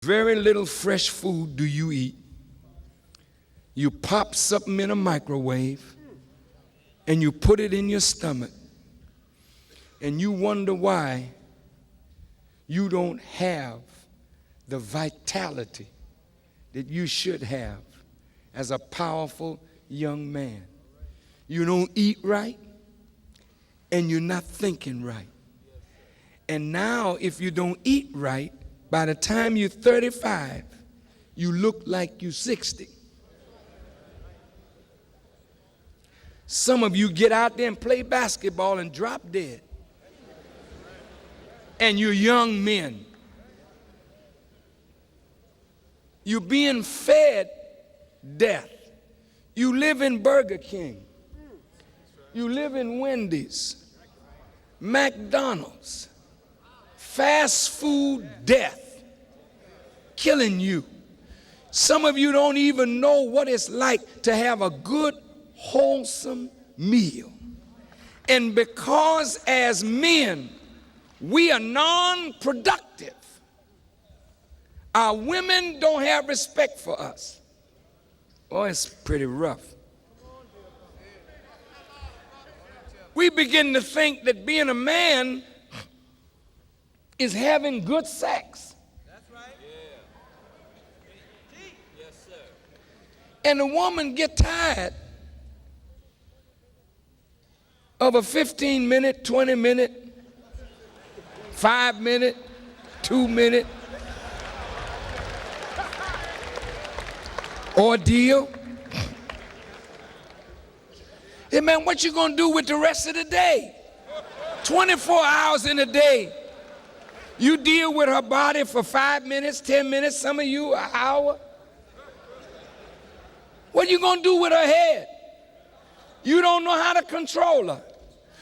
Very little fresh food do you eat. You pop something in a microwave and you put it in your stomach, and you wonder why you don't have the vitality that you should have as a powerful young man. You don't eat right, and you're not thinking right. And now, if you don't eat right, by the time you're 35, you look like you're 60. Some of you get out there and play basketball and drop dead. And you're young men. You're being fed death. You live in Burger King. You live in Wendy's, McDonald's, fast food death, killing you. Some of you don't even know what it's like to have a good, wholesome meal. And because as men, we are non-productive, our women don't have respect for us. Oh, it's pretty rough. We begin to think that being a man is having good sex. That's right. Yeah. Yes, sir. And the woman get tired of a 15-minute, 20-minute, 5-minute, 2-minute ordeal. Hey man, what you gonna do with the rest of the day? 24 hours in a day. You deal with her body for 5 minutes, 10 minutes, some of you an hour. What you gonna do with her head? You don't know how to control her.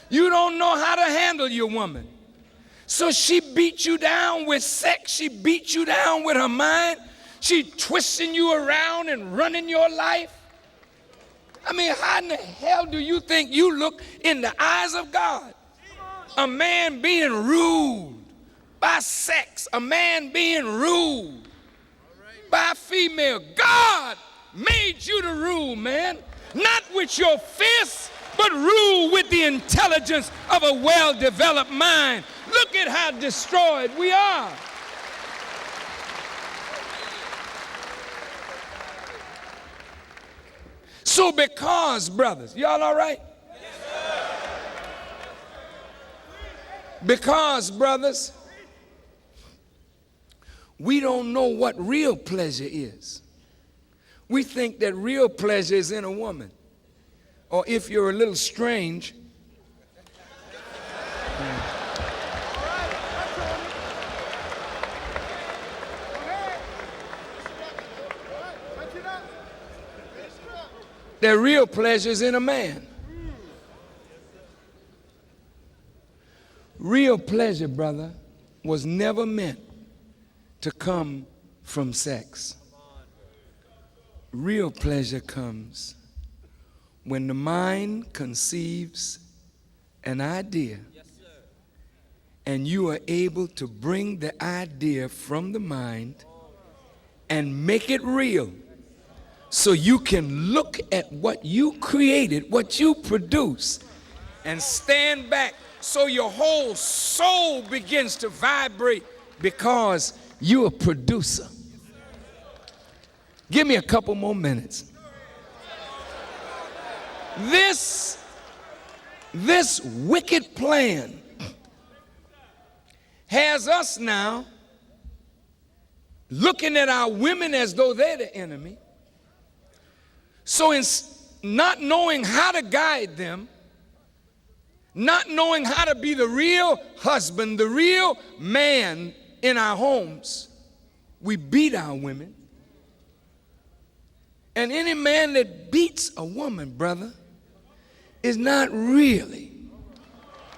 You don't know how to handle your woman. So she beat you down with sex. She beat you down with her mind. She twisting you around and running your life. I mean, how in the hell do you think you look in the eyes of God? A man being ruled by sex, a man being ruled by a female. God made you to rule, man. Not with your fists, but rule with the intelligence of a well-developed mind. Look at how destroyed we are. So because, brothers, y'all all right? Yes, because, brothers, we don't know what real pleasure is. We think that real pleasure is in a woman. Or if you're a little strange, that real pleasure is in a man. Real pleasure, brother, was never meant to come from sex. Real pleasure comes when the mind conceives an idea, and you are able to bring the idea from the mind and make it real, so you can look at what you created, what you produce, and stand back so your whole soul begins to vibrate because you're a producer. Give me a couple more minutes. This wicked plan has us now looking at our women as though they're the enemy. So in not knowing how to guide them, not knowing how to be the real husband, the real man in our homes, we beat our women. And any man that beats a woman, brother, is not really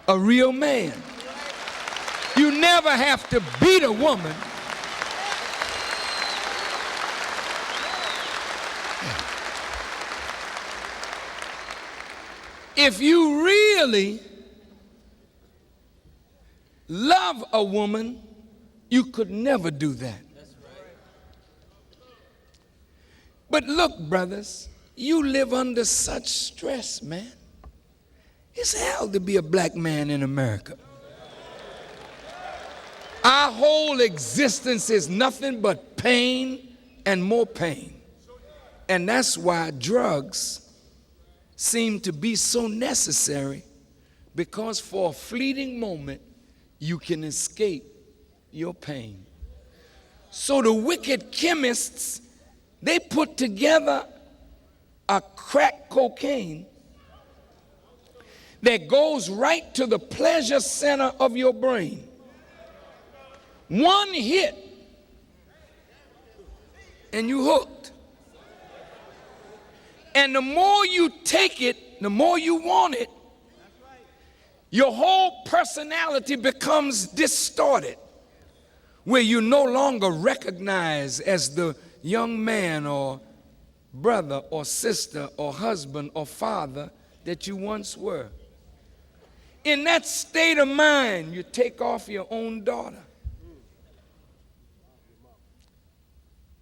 a real man. You never have to beat a woman if you really love a woman. You could never do that. But look, brothers, you live under such stress, man. It's hell to be a black man in America. Our whole existence is nothing but pain and more pain. And that's why drugs seem to be so necessary, because for a fleeting moment, you can escape your pain. So the wicked chemists, they put together a crack cocaine that goes right to the pleasure center of your brain. One hit, and you hooked. And the more you take it, the more you want it, your whole personality becomes distorted, where you no longer recognize as the young man or brother or sister or husband or father that you once were. In that state of mind, you take off your own daughter.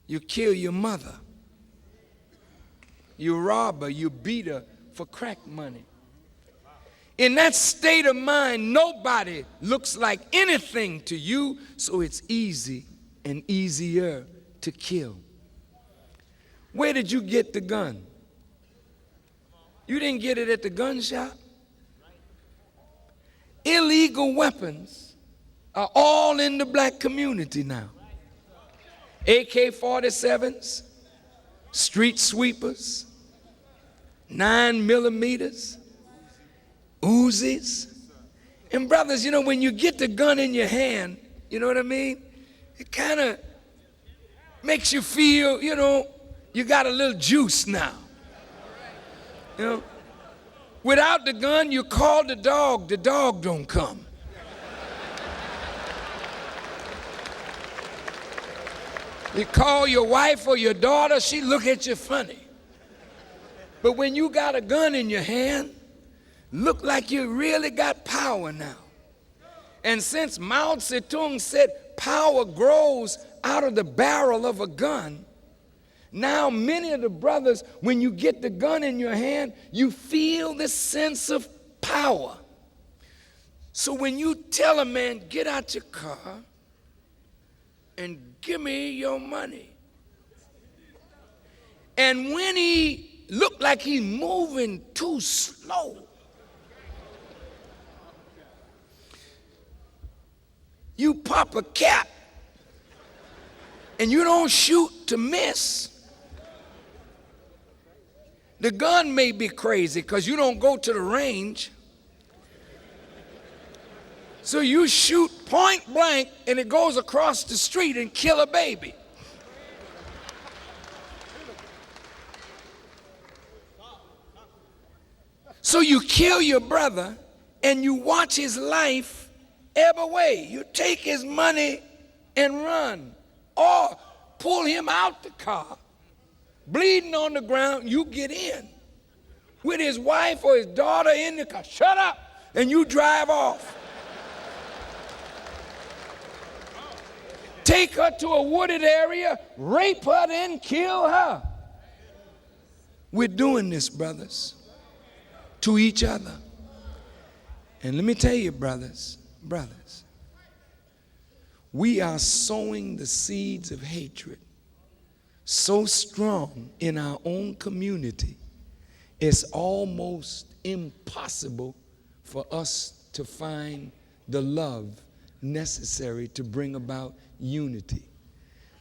You kill your mother. You rob her, you beat her for crack money. In that state of mind, nobody looks like anything to you, so it's easy and easier to kill. Where did you get the gun? You didn't get it at the gun shop. Illegal weapons are all in the black community now. AK-47s, street sweepers, 9mm, Uzis. And brothers, you know, when you get the gun in your hand, you know what I mean? It kind of makes you feel, you know, you got a little juice now. You know, without the gun, you call the dog don't come. You call your wife or your daughter, she look at you funny. But when you got a gun in your hand, look like you really got power now. And since Mao Zedong said power grows out of the barrel of a gun, now many of the brothers, when you get the gun in your hand, you feel this sense of power. So when you tell a man, get out your car and give me your money, and when he looked like he's moving too slow, you pop a cap and you don't shoot to miss. The gun may be crazy because you don't go to the range. So you shoot point blank and it goes across the street and kill a baby. So you kill your brother and you watch his life ebb away. You take his money and run, or pull him out the car, bleeding on the ground. You get in with his wife or his daughter in the car. Shut up, and you drive off. Take her to a wooded area, rape her, then kill her. We're doing this, brothers, to each other. And let me tell you, brothers, we are sowing the seeds of hatred so strong in our own community, it's almost impossible for us to find the love necessary to bring about unity.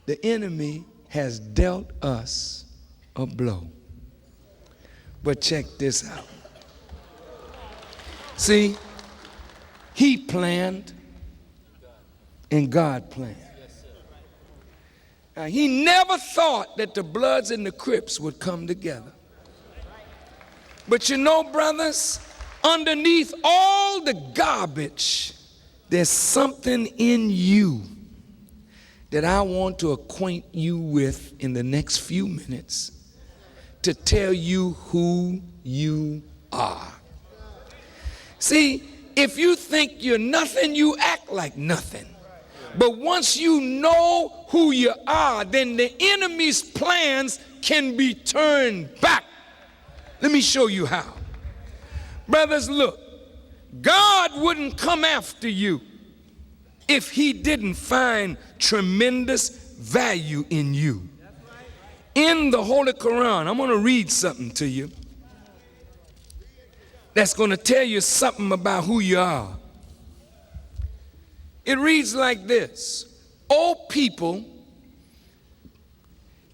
The enemy has dealt us a blow. But check this out. See, he planned and God planned. Now, he never thought that the Bloods and the Crips would come together. But you know, brothers, underneath all the garbage, there's something in you that I want to acquaint you with in the next few minutes to tell you who you are. See, if you think you're nothing, you act like nothing. But once you know who you are, then the enemy's plans can be turned back. Let me show you how. Brothers, look, God wouldn't come after you if he didn't find tremendous value in you. In the Holy Quran, I'm going to read something to you that's going to tell you something about who you are. It reads like this: O people,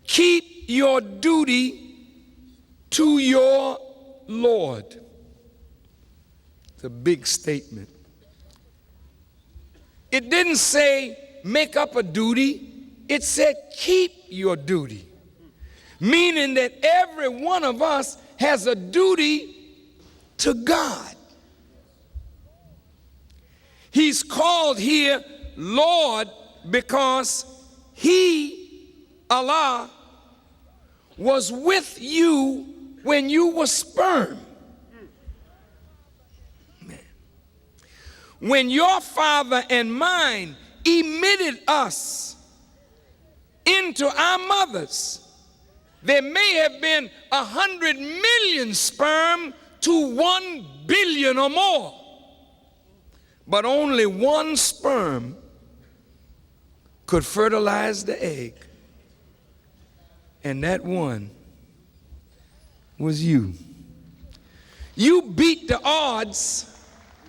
keep your duty to your Lord. It's a big statement. It didn't say make up a duty, it said keep your duty. Meaning that every one of us has a duty to God. He's called here Lord because he, Allah, was with you when you were sperm. Man. When your father and mine emitted us into our mothers, there may have been 100 million sperm to 1 billion or more. But only one sperm could fertilize the egg. And that one was you. You beat the odds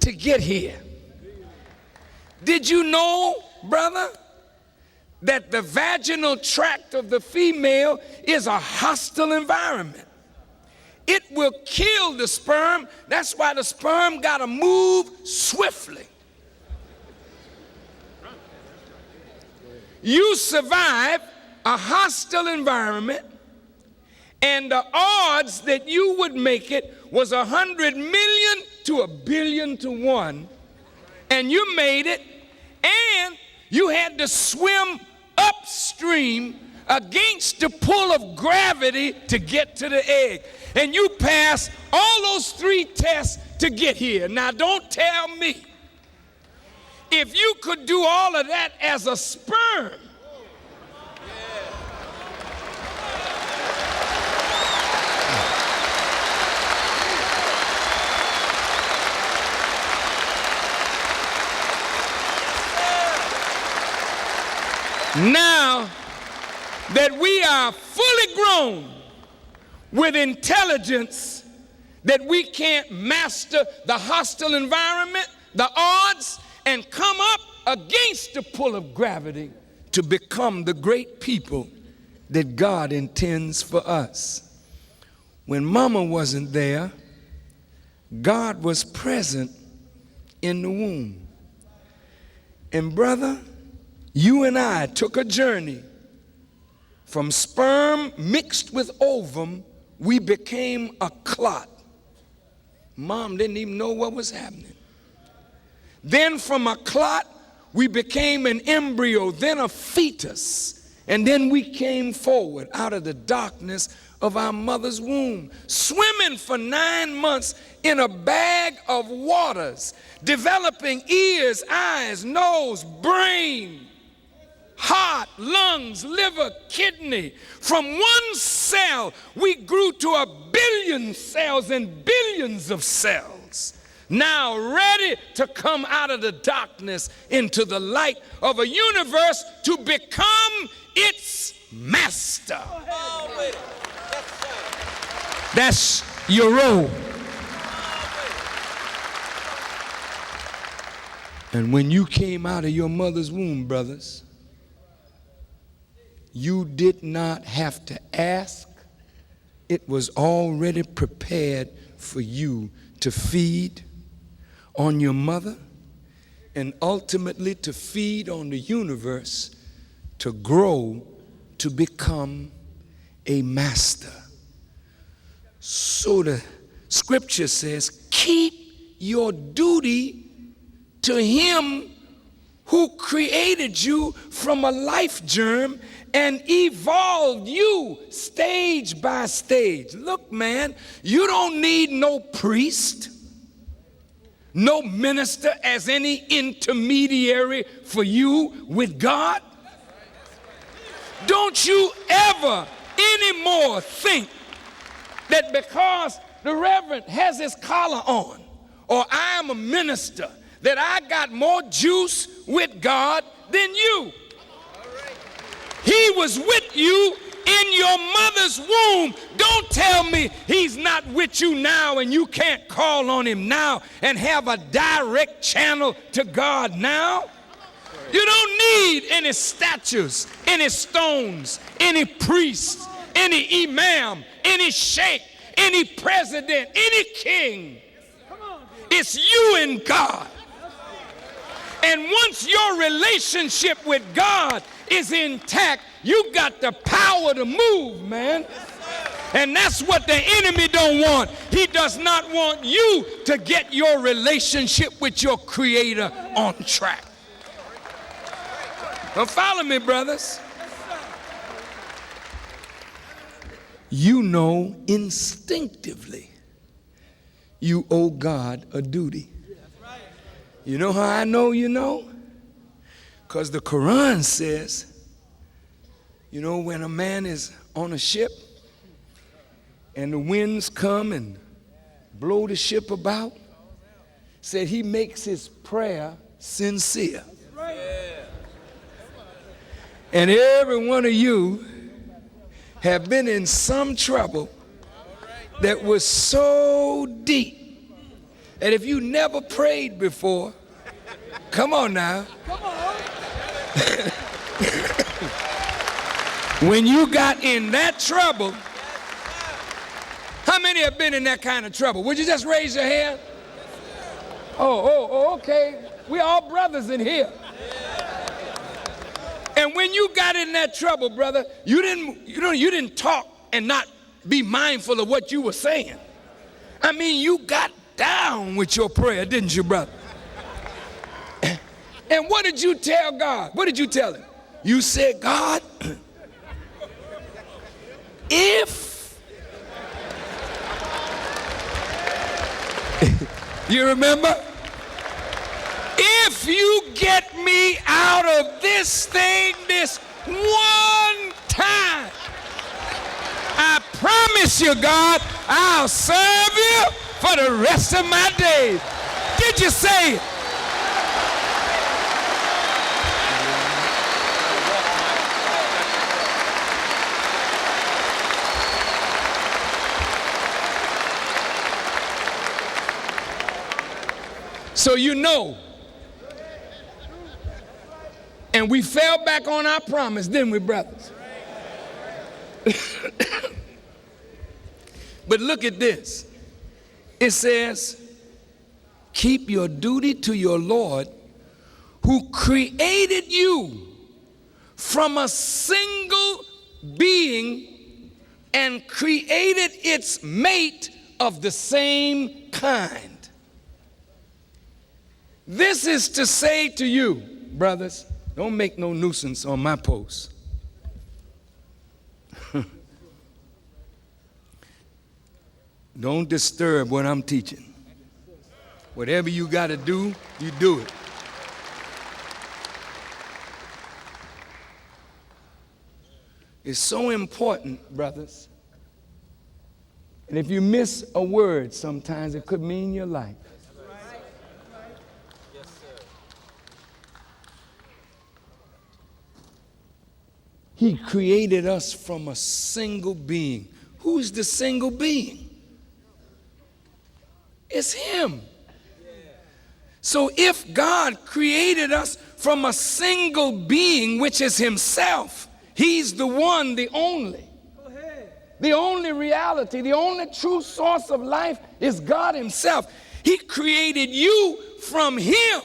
to get here. Did you know, brother, that the vaginal tract of the female is a hostile environment? It will kill the sperm. That's why the sperm got to move swiftly. You survive a hostile environment, and the odds that you would make it was 100 million to 1 billion to 1, and you made it, and you had to swim upstream against the pull of gravity to get to the egg. And you pass all those 3 tests to get here. Now don't tell me, if you could do all of that as a sperm, now that we are fully grown with intelligence, that we can't master the hostile environment, the odds, and come up against the pull of gravity to become the great people that God intends for us. When mama wasn't there, God was present in the womb. And brother, you and I took a journey from sperm mixed with ovum. We became a clot. Mom didn't even know what was happening. Then from a clot, we became an embryo, then a fetus. And then we came forward out of the darkness of our mother's womb, swimming for 9 months in a bag of waters, developing ears, eyes, nose, brain, heart, lungs, liver, kidney. From one cell, we grew to 1 billion cells and billions of cells, now ready to come out of the darkness into the light of a universe to become its master. That's your role. And when you came out of your mother's womb, brothers, you did not have to ask. It was already prepared for you to feed on your mother and ultimately to feed on the universe, to grow, to become a master. So the scripture says, keep your duty to him who created you from a life germ and evolved you stage by stage. Look, man, you don't need no priest, no minister as any intermediary for you with God? Don't you ever anymore think that because the reverend has his collar on, or I am a minister, that I got more juice with God than you. He was with you in your mother's womb. Don't tell me he's not with you now and you can't call on him now and have a direct channel to God now. You don't need any statues, any stones, any priests, any imam, any sheikh, any president, any king. It's you and God. And once your relationship with God is intact, you got the power to move, man. And that's what the enemy don't want. He does not want you to get your relationship with your Creator on track. Well, follow me, brothers. You know instinctively you owe God a duty. You know how I know you know? Because the Quran says, you know, when a man is on a ship and the winds come and blow the ship about, said he makes his prayer sincere. And every one of you have been in some trouble that was so deep that if you never prayed before, come on now. When you got in that trouble, how many have been in that kind of trouble? Would you just raise your hand? Oh, okay. We all brothers in here. And when you got in that trouble, brother, you didn't talk and not be mindful of what you were saying. I mean, you got down with your prayer, didn't you, brother? And what did you tell God? What did you tell him? You said, God, if you remember, if you get me out of this thing this one time, I promise you, God, I'll serve you for the rest of my days. Did you say it? So you know. And we fell back on our promise, didn't we, brothers? But look at this. It says, keep your duty to your Lord who created you from a single being and created its mate of the same kind. This is to say to you, brothers, don't make no nuisance on my post. Don't disturb what I'm teaching. Whatever you got to do, you do it. It's so important, brothers. And if you miss a word, sometimes it could mean your life. He created us from a single being. Who's the single being? It's him. So if God created us from a single being, which is himself, he's the one, the only. The only reality, the only true source of life is God himself. He created you from him.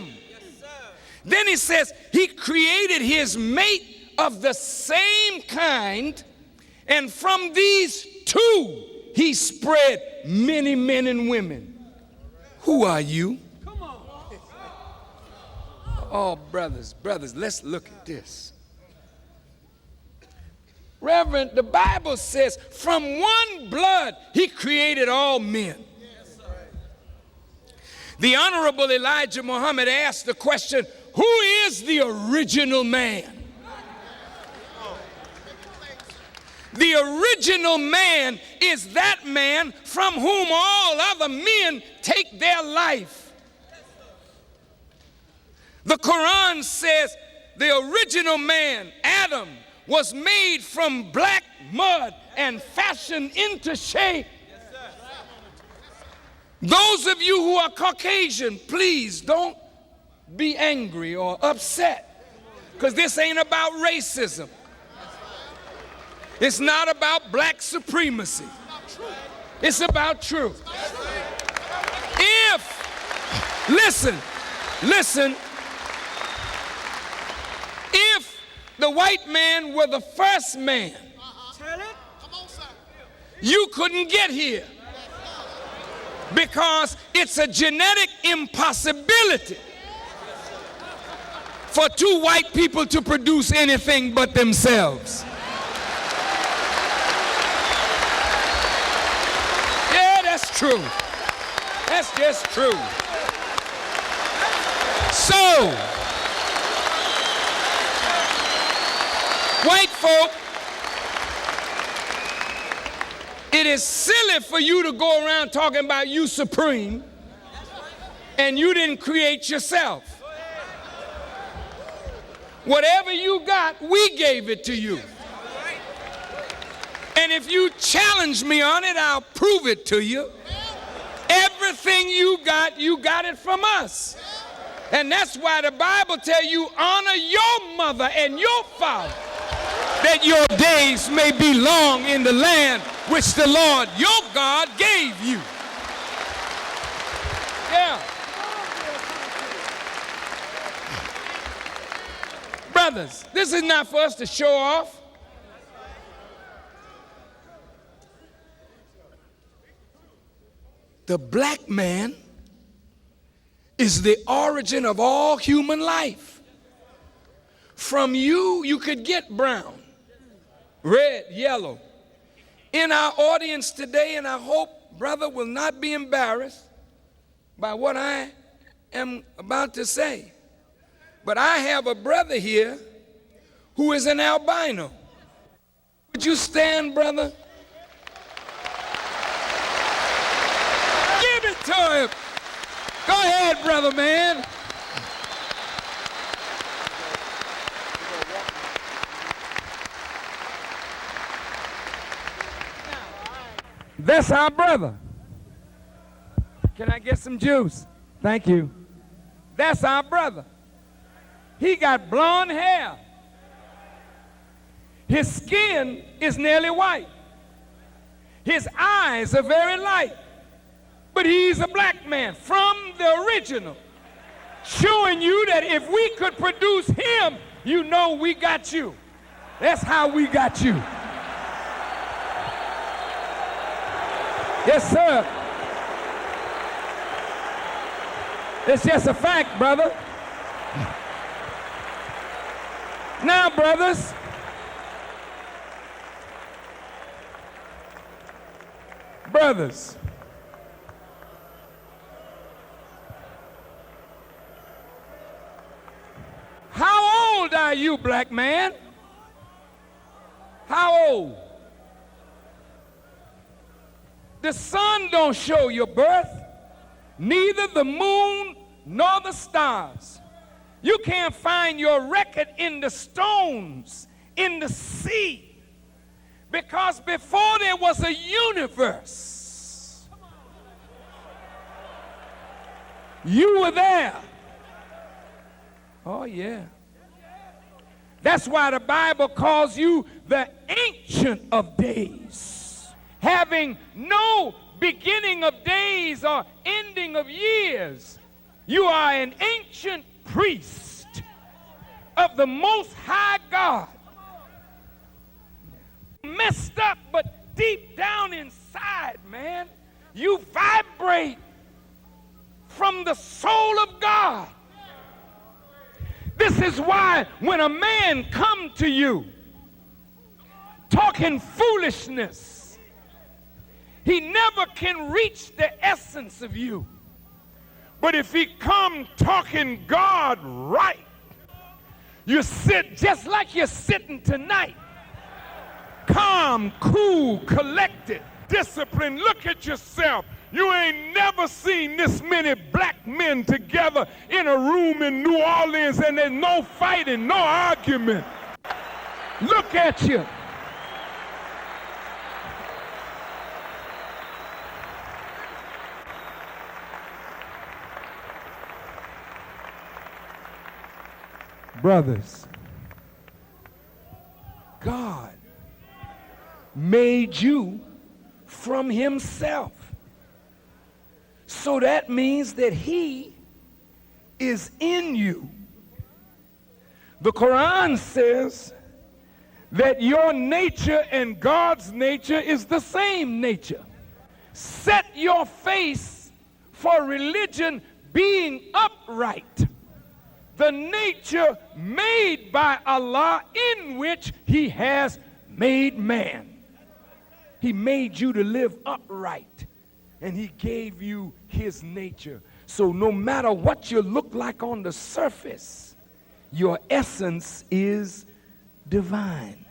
Then he says he created his mate of the same kind, and from these two he spread many men and women. Who are you? Come on. Oh, brothers, let's look at this. Reverend, the Bible says from one blood he created all men. The Honorable Elijah Muhammad asked the question, who is the original man? The original man is that man from whom all other men take their life. The Quran says the original man, Adam, was made from black mud and fashioned into shape. Those of you who are Caucasian, please don't be angry or upset, because this ain't about racism. It's not about black supremacy. It's about truth. Listen, if the white man were the first man, you couldn't get here, because it's a genetic impossibility for two white people to produce anything but themselves. That's true. That's just true. So, white folk, it is silly for you to go around talking about you supreme and you didn't create yourself. Whatever you got, we gave it to you. And if you challenge me on it, I'll prove it to you. Everything you got it from us. And that's why the Bible tells you, honor your mother and your father, that your days may be long in the land which the Lord your God gave you. Yeah. Brothers, this is not for us to show off. The black man is the origin of all human life. From you could get brown, red, yellow. In our audience today, and I hope brother will not be embarrassed by what I am about to say, but I have a brother here who is an albino. Would you stand, brother? To him. Go ahead, brother man. That's our brother. Can I get some juice? Thank you. That's our brother. He got blonde hair. His skin is nearly white. His eyes are very light. But he's a black man from the original, showing you that if we could produce him, you know we got you. That's how we got you. Yes, sir. It's just a fact, brother. Now, brothers, how old are you, black man? How old? The sun don't show your birth, neither the moon nor the stars. You can't find your record in the stones, in the sea, because before there was a universe, you were there. Oh, yeah. That's why the Bible calls you the Ancient of Days, having no beginning of days or ending of years. You are an ancient priest of the Most High God. Messed up, but deep down inside, man, you vibrate from the soul of God. This is why when a man come to you talking foolishness, he never can reach the essence of you. But if he come talking God right, you sit just like you're sitting tonight. Calm, cool, collected, disciplined. Look at yourself. You ain't never seen this many black men together in a room in New Orleans and there's no fighting, no argument. Look at you. Brothers, God made you from himself. So that means that he is in you. The Quran says that your nature and God's nature is the same nature. Set your face for religion being upright. The nature made by Allah in which he has made man. He made you to live upright, and he gave you his nature. So no matter what you look like on the surface, your essence is divine.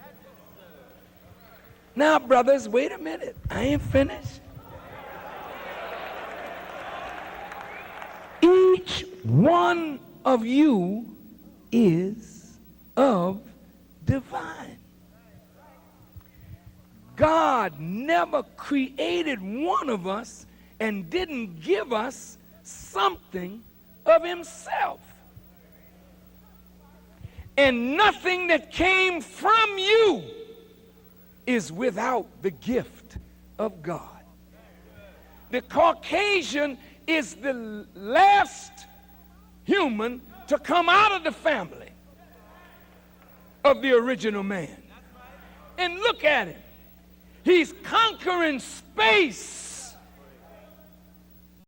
Now, brothers, wait a minute. I ain't finished. Each one of you is of divine. God never created one of us and didn't give us something of himself. And nothing that came from you is without the gift of God. The Caucasian is the last human to come out of the family of the original man. And look at him. He's conquering space